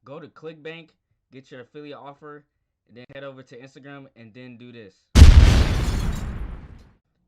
Go to ClickBank, get your affiliate offer, and then head over to Instagram and then do this.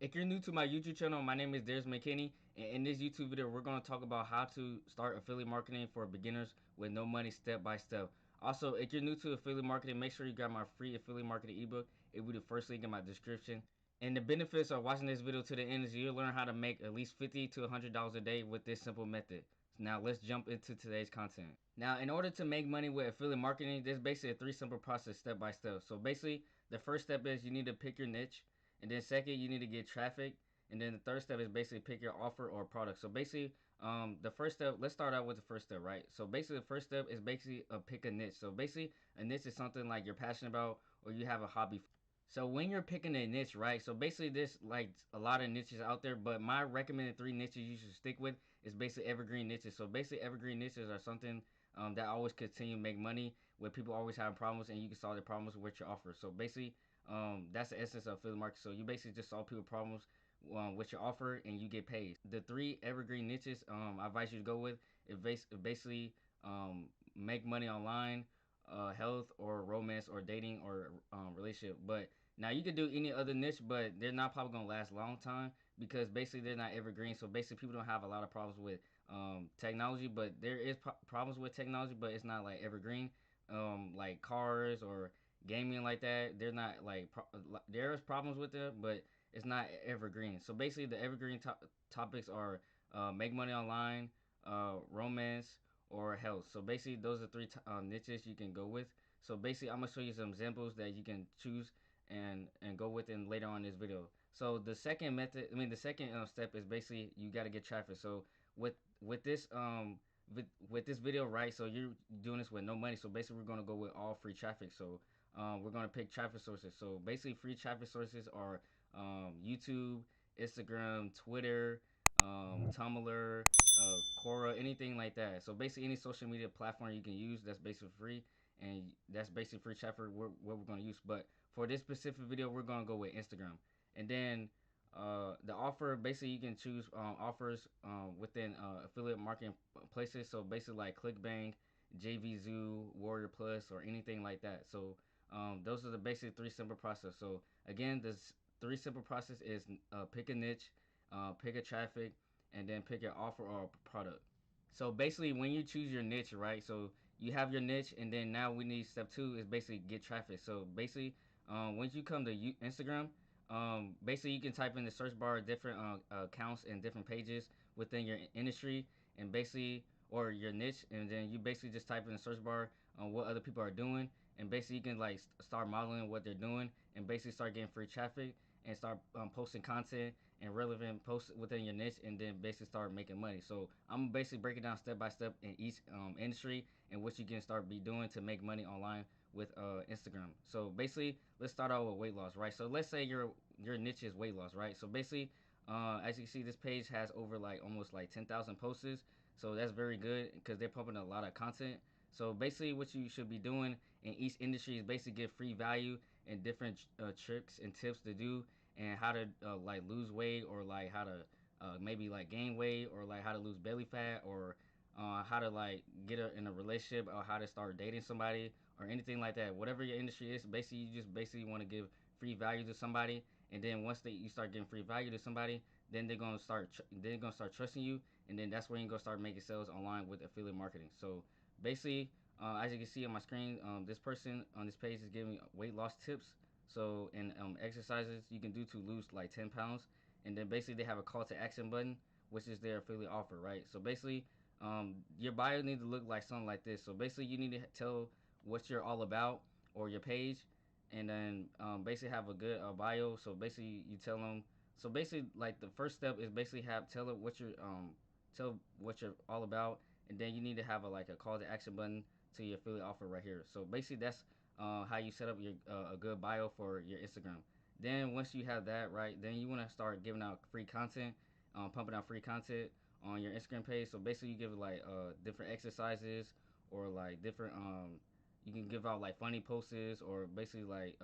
If you're new to my YouTube channel, my name is Darius McKinney, and in this YouTube video, we're going to talk about how to start affiliate marketing for beginners with no money step by step. Also, if you're new to affiliate marketing, make sure you grab my free affiliate marketing ebook. It will be the first link in my description. And the benefits of watching this video to the end is you'll learn how to make at least $50 to $100 a day with this simple method. Now let's jump into today's content. Now, in order to make money with affiliate marketing, there's basically a three simple process step by step. So basically, the first step is you need to pick your niche. And then second, you need to get traffic. And then the third step is basically pick your offer or product. So basically, the first step, let's start out with the first step, right? So basically, the first step is basically pick a niche. So basically, a niche is something like you're passionate about or you have a hobby. So when you're picking a niche, right? So basically, there's like a lot of niches out there, but my recommended three niches you should stick with is basically evergreen niches. So basically, evergreen niches are something that always continue to make money, where people always have problems, and you can solve the problems with your offer. So basically, that's the essence of affiliate marketing. So you basically just solve people problems with your offer, and you get paid. The three evergreen niches I advise you to go with is basically make money online, health or romance or dating or relationship. But now you could do any other niche, but they're not probably gonna last a long time because basically they're not evergreen. So basically people don't have a lot of problems with technology, but there is problems with technology, but it's not like evergreen. Like cars or gaming like that, they're not like there's problems with it, but it's not evergreen. So basically the evergreen topics are make money online, romance, or health. So basically, those are three niches you can go with. So basically, I'm gonna show you some examples that you can choose and go with in later on in this video. So the second method, the second step is basically you got to get traffic. So with this with this video, right? So you're doing this with no money. So basically, we're gonna go with all free traffic. So we're gonna pick traffic sources. So basically, free traffic sources are YouTube, Instagram, Twitter, Tumblr, Quora, anything like that. So basically, any social media platform you can use that's basically free, and that's basically free traffic. What we're gonna use. But for this specific video, we're gonna go with Instagram, and then the offer basically you can choose offers within affiliate marketing places. So basically like ClickBank, JVZoo, Warrior Plus, or anything like that. So those are the basic three simple process. So again, this three simple process is pick a niche, pick a traffic, and then pick your offer or product. So basically, when you choose your niche, right? So you have your niche, and then now we need step two is basically get traffic. So basically, once you come to Instagram, basically you can type in the search bar different accounts and different pages within your industry, and basically or your niche, and then you basically just type in the search bar on what other people are doing, and basically you can like start modeling what they're doing, and basically start getting free traffic and start posting content and relevant posts within your niche, and then basically start making money. So I'm basically breaking down step by step in each industry and what you can start be doing to make money online with Instagram. So basically, let's start out with weight loss, right? So let's say your niche is weight loss, right? So basically, as you can see, this page has over like almost like 10,000 posts. So that's very good because they're pumping a lot of content. So basically, what you should be doing in each industry is basically get free value and different tricks and tips to do, and how to like lose weight, or like how to maybe like gain weight, or like how to lose belly fat, or how to like get in a relationship, or how to start dating somebody, or anything like that. Whatever your industry is, basically you just basically want to give free value to somebody, and then once you start giving free value to somebody, then they're gonna start trusting you, and then that's when you're gonna start making sales online with affiliate marketing. So basically, as you can see on my screen, this person on this page is giving weight loss tips. So and exercises you can do to lose like 10 pounds, and then basically they have a call to action button, which is their affiliate offer, right? So basically, your bio needs to look like something like this. So basically, you need to tell what you're all about, or your page, and then basically have a good bio. So basically, you tell them. So basically, like the first step is basically have tell it what you're tell what you're all about, and then you need to have a like a call to action button to your affiliate offer right here. So basically, that's how you set up your a good bio for your Instagram. Then once you have that right, then you want to start giving out free content, pumping out free content on your Instagram page. So basically, you give like different exercises, or like different you can give out like funny posts, or basically like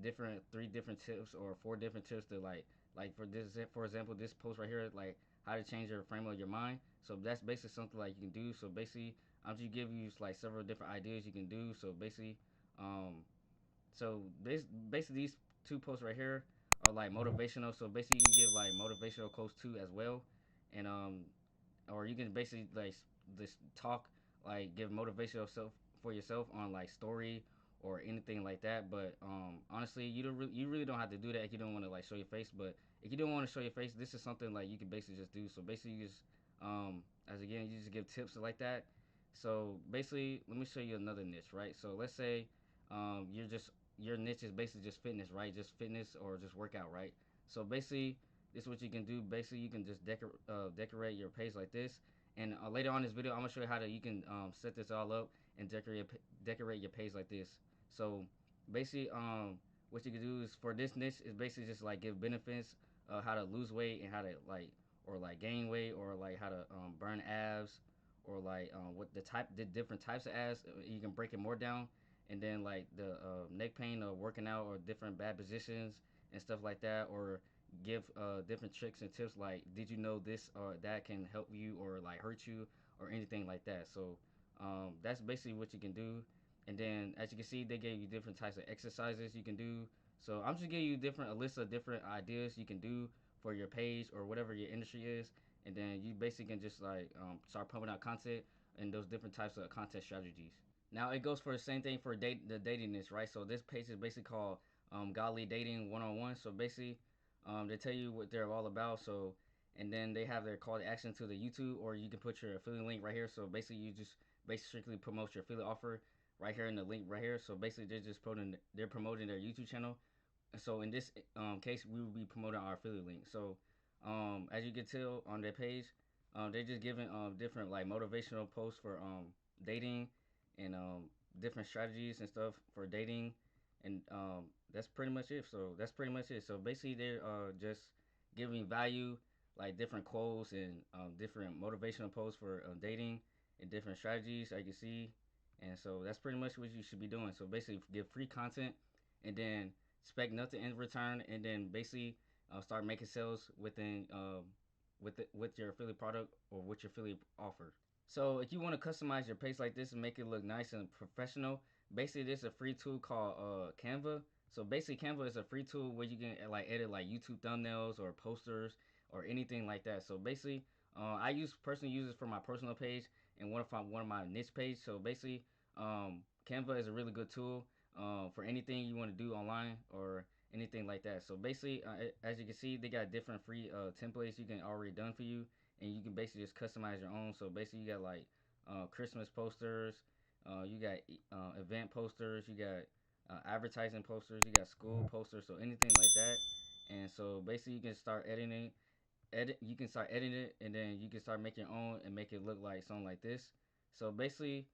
different three different tips or four different tips to like for this, for example, this post right here, like how to change your frame of your mind. So that's basically something like you can do. So basically, I'm just giving you like several different ideas you can do. So basically, um, so this basically these two posts right here are like motivational. So basically, you can give like motivational quotes too as well, and or you can basically like just talk, like give motivational self for yourself on like story or anything like that. But honestly, you really don't have to do that if you don't want to like show your face. But if you don't want to show your face, this is something like you can basically just do. So basically, you just as again, you just give tips like that. So basically, let me show you another niche, right? So let's say you're just your niche is basically just fitness, right? Just fitness or just workout, right? So basically, this is what you can do. Basically, you can just decorate your page like this. And later on in this video, I'm gonna show you how to you can set this all up and decorate your page like this. So basically, what you can do is for this niche is basically just like give benefits, how to lose weight and how to like or like gain weight or like how to burn abs or like what the different types of abs. You can break it more down, and then like the neck pain or working out or different bad positions and stuff like that, or give different tricks and tips like did you know this or that can help you or like hurt you or anything like that. So that's basically what you can do. And then as you can see, they gave you different types of exercises you can do. So I'm just giving you a list of different ideas you can do for your page or whatever your industry is. And then you basically can just like start pumping out content and those different types of content strategies. Now it goes for the same thing for the datingness, right? So this page is basically called Godly Dating 101. So basically, they tell you what they're all about. So and then they have their call to action to the YouTube, or you can put your affiliate link right here. So basically, you just basically promote your affiliate offer right here in the link right here. So basically, they're promoting their YouTube channel. And so in this case, we will be promoting our affiliate link. So as you can tell on their page, they're just giving different like motivational posts for dating and different strategies and stuff for dating, and that's pretty much it. So that's pretty much it. So basically, they're just giving value, like different quotes and different motivational posts for dating and different strategies. I can see, and so that's pretty much what you should be doing. So basically, give free content, and then expect nothing in return, and then basically start making sales within with your affiliate product or with your affiliate offer. So if you want to customize your page like this and make it look nice and professional, basically there's a free tool called Canva. So basically Canva is a free tool where you can like edit like YouTube thumbnails or posters or anything like that. So basically, I personally use it for my personal page and one of my niche page. So basically, Canva is a really good tool for anything you want to do online or anything like that. So basically, as you can see, they got different free templates you can already done for you, and you can basically just customize your own. So basically, you got like Christmas posters, you got event posters, you got advertising posters, you got school posters, so anything like that. And so basically, you can start editing, you can start editing it, and then you can start making your own and make it look like something like this. So basically,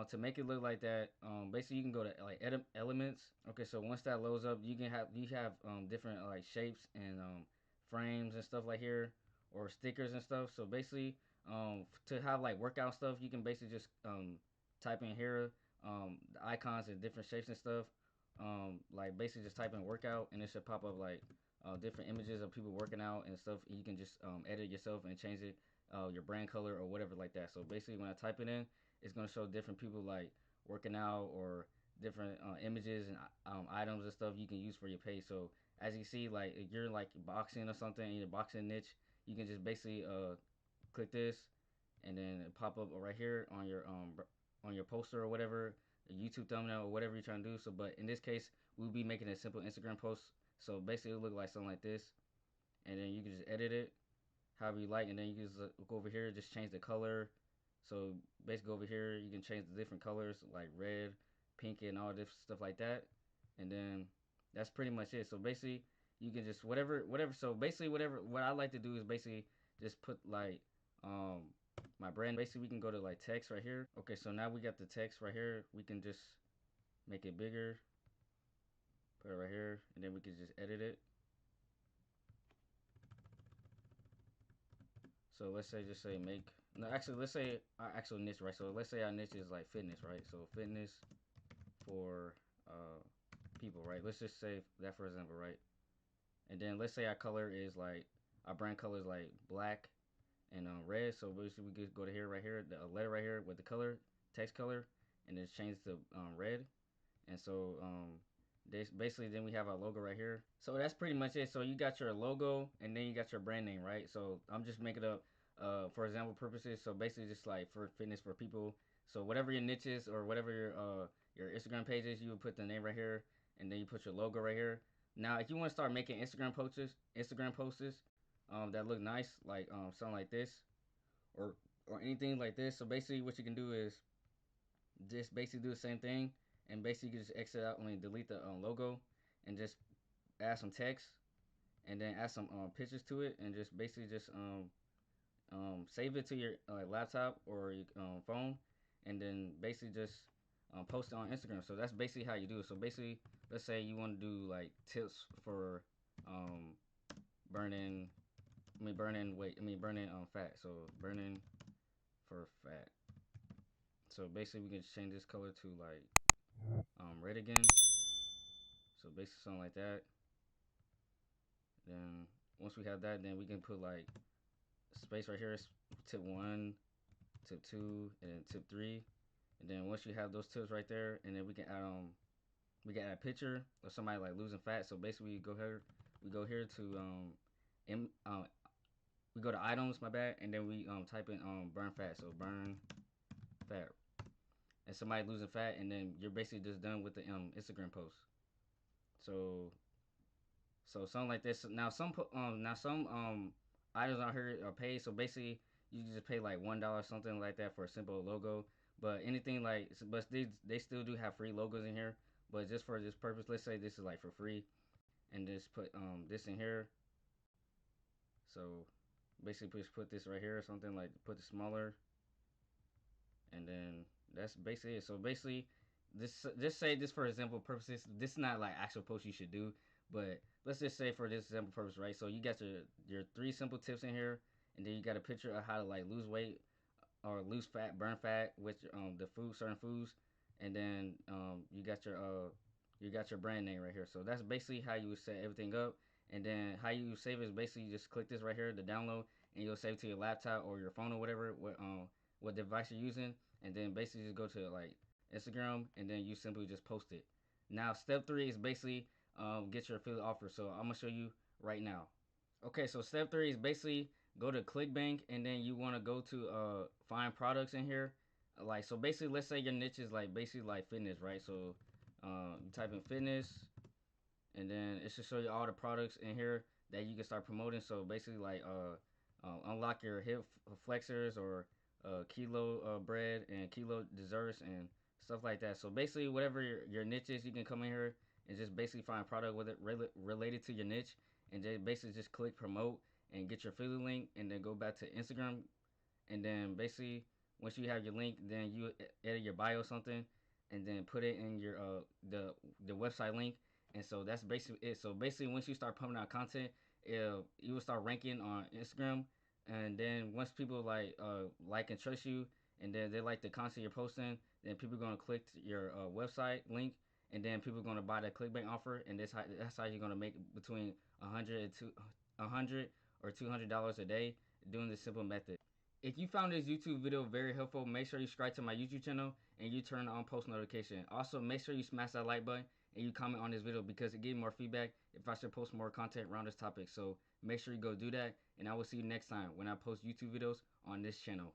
to make it look like that, basically you can go to like edit elements. Okay, so once that loads up, you have different like shapes and frames and stuff like here, or stickers and stuff. So basically, to have like workout stuff, you can basically just type in here the icons and different shapes and stuff. Like basically just type in workout, and it should pop up like different images of people working out and stuff. You can just edit yourself and change it, your brand color or whatever like that. So basically, when I type it in, it's gonna show different people like working out or different images and items and stuff you can use for your page. So as you see, like if you're like boxing or something in your boxing niche, you can just basically click this, and then it pop up right here on your poster or whatever, a YouTube thumbnail or whatever you're trying to do. So, but in this case, we'll be making a simple Instagram post. So basically, it'll look like something like this, and then you can just edit it however you like, and then you can just go over here, just change the color. So basically, over here, you can change the different colors like red, pink, and all this stuff like that, and then that's pretty much it. So basically, you can just whatever. So basically, whatever. What I like to do is basically just put like my brand. Basically, we can go to like text right here. Okay, so now we got the text right here. We can just make it bigger, put it right here, and then we can just edit it. So let's say just say make no actually let's say our actual niche, right? So let's say our niche is like fitness, right? So fitness for people, right? Let's just say that for example, right? And then let's say our color is like our brand color is like black and red. So basically we could go to here right here, the letter right here with the color. text color, and then change to red. And so this basically then we have our logo right here. So that's pretty much it. So you got your logo and then you got your brand name, right? So I'm just making up for example purposes. So basically just like for fitness for people. So whatever your niche is or whatever your Instagram page is, you would put the name right here and then you put your logo right here. Now if you want to start making Instagram posts that look nice, like something like this or anything like this. So basically what you can do is just basically do the same thing, and basically you can just exit out, delete the logo, and just add some text, and then add some pictures to it, and just basically just save it to your laptop or your phone, and then basically just post it on Instagram. So that's basically how you do it. So basically, let's say you want to do like tips for um, burning, burning fat. So burning for fat. So basically, we can change this color to like red again. So basically something like that. Then once we have that, then we can put like space right here, tip one, tip two, and then tip three. And then once you have those tips right there, and then we can add a picture of somebody like losing fat. So basically we go here to in, we go to items, my bad, and then we type in burn fat. So burn fat, and somebody losing fat, and then you're basically just done with the Instagram post. So something like this. Now some items out here are paid. So basically, you can just pay like $1 something like that for a simple logo. But anything like, but they still do have free logos in here. But just for this purpose, let's say this is like for free, and just put this in here. So basically, just put this right here or something like put it smaller, and then that's basically it. So basically, this just say this for example purposes. This is not like actual post you should do, but let's just say for this example purpose, right? So you got your three simple tips in here, and then you got a picture of how to like lose weight or lose fat, burn fat with the certain foods, and then you got your brand name right here. So that's basically how you would set everything up, and then how you save it is basically just click this right here, the download, and you'll save it to your laptop or your phone or whatever what device you're using, and then basically just go to like Instagram, and then you simply just post it. Now step three is basically get your affiliate offer. So I'm gonna show you right now. Okay, so step three is basically go to ClickBank, and then you want to go to find products in here. Like so, basically, let's say your niche is like basically like fitness, right? So you type in fitness, and then it should show you all the products in here that you can start promoting. So basically, like unlock your hip flexors or kilo bread and kilo desserts and stuff like that. So basically, whatever your niche is, you can come in here and just basically find a product with it related to your niche, and then basically just click promote and get your affiliate link, and then go back to Instagram, and then basically once you have your link, then you edit your bio or something, and then put it in your the website link, and so that's basically it. So basically, once you start pumping out content, you will start ranking on Instagram, and then once people like and trust you, and then they like the content you're posting, then people are gonna click your website link, and then people are gonna buy that clickbait offer, and that's how you're gonna make between 100 or $200 a day doing this simple method. If you found this YouTube video very helpful, make sure you subscribe to my YouTube channel and you turn on post notification. Also, make sure you smash that like button and you comment on this video because it gives me more feedback if I should post more content around this topic. So make sure you go do that, and I will see you next time when I post YouTube videos on this channel.